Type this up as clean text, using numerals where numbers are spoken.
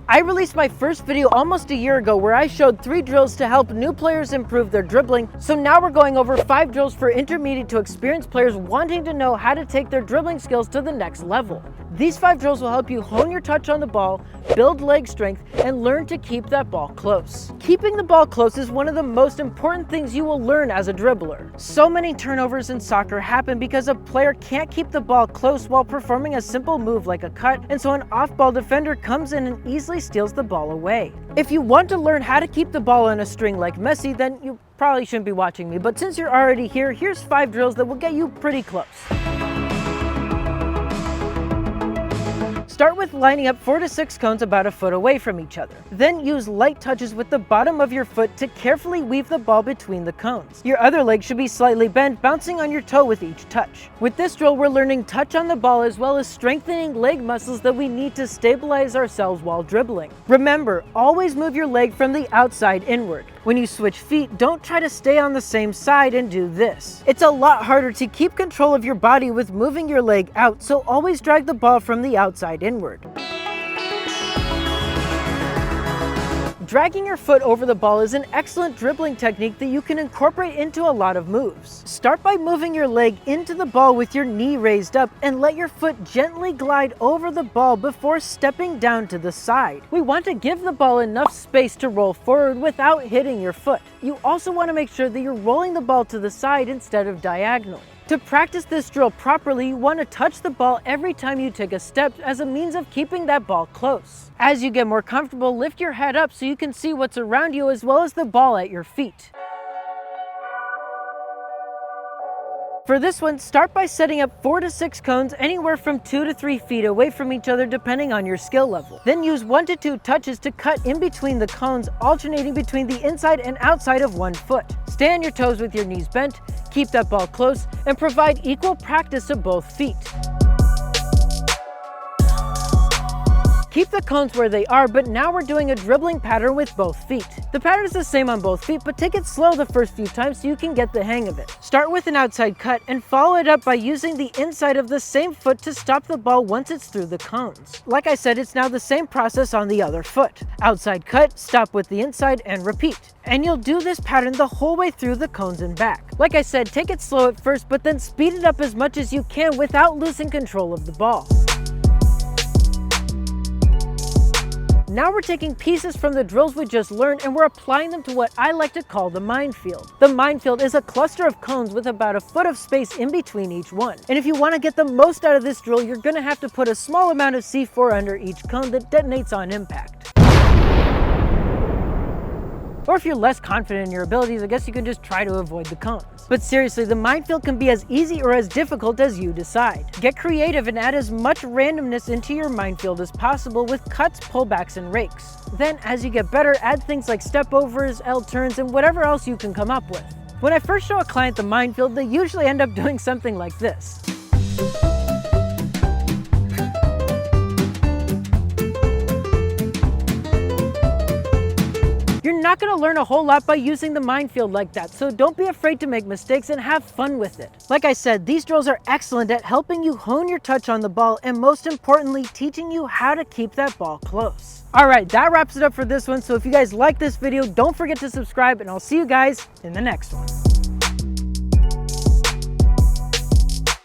I released my first video almost a year ago where I showed 3 drills to help new players improve their dribbling, so now we're going over 5 drills for intermediate to experienced players wanting to know how to take their dribbling skills to the next level. These 5 drills will help you hone your touch on the ball, build leg strength, and learn to keep that ball close. Keeping the ball close is one of the most important things you will learn as a dribbler. So many turnovers in soccer happen because a player can't keep the ball close while performing a simple move like a cut, and so an off-ball defender comes in and easily steals the ball away. If you want to learn how to keep the ball on a string like Messi, then you probably shouldn't be watching me, but since you're already here, here's 5 drills that will get you pretty close. Start with lining up 4 to 6 cones about a foot away from each other. Then use light touches with the bottom of your foot to carefully weave the ball between the cones. Your other leg should be slightly bent, bouncing on your toe with each touch. With this drill, we're learning touch on the ball as well as strengthening leg muscles that we need to stabilize ourselves while dribbling. Remember, always move your leg from the outside inward. When you switch feet, don't try to stay on the same side and do this. It's a lot harder to keep control of your body with moving your leg out, so always drag the ball from the outside inward. Dragging your foot over the ball is an excellent dribbling technique that you can incorporate into a lot of moves. Start by moving your leg into the ball with your knee raised up and let your foot gently glide over the ball before stepping down to the side. We want to give the ball enough space to roll forward without hitting your foot. You also want to make sure that you're rolling the ball to the side instead of diagonally. To practice this drill properly, you want to touch the ball every time you take a step as a means of keeping that ball close. As you get more comfortable, lift your head up so you can see what's around you as well as the ball at your feet. For this one, start by setting up 4 to 6 cones anywhere from 2 to 3 feet away from each other depending on your skill level. Then use 1 to 2 touches to cut in between the cones, alternating between the inside and outside of one foot. Stay on your toes with your knees bent, keep that ball close, and provide equal practice to both feet. Keep the cones where they are, but now we're doing a dribbling pattern with both feet. The pattern is the same on both feet, but take it slow the first few times so you can get the hang of it. Start with an outside cut and follow it up by using the inside of the same foot to stop the ball once it's through the cones. Like I said, it's now the same process on the other foot. Outside cut, stop with the inside, and repeat. And you'll do this pattern the whole way through the cones and back. Like I said, take it slow at first, but then speed it up as much as you can without losing control of the ball. Now we're taking pieces from the drills we just learned and we're applying them to what I like to call the minefield. The minefield is a cluster of cones with about a foot of space in between each one. And if you want to get the most out of this drill, you're going to have to put a small amount of C4 under each cone that detonates on impact. Or if you're less confident in your abilities, I guess you can just try to avoid the cones. But seriously, the minefield can be as easy or as difficult as you decide. Get creative and add as much randomness into your minefield as possible with cuts, pullbacks, and rakes. Then, as you get better, add things like step overs, L turns, and whatever else you can come up with. When I first show a client the minefield, they usually end up doing something like this. You're not going to learn a whole lot by using the minefield like that, so don't be afraid to make mistakes and have fun with it. Like I said, these drills are excellent at helping you hone your touch on the ball and most importantly, teaching you how to keep that ball close. Alright, that wraps it up for this one, so if you guys like this video, don't forget to subscribe and I'll see you guys in the next one.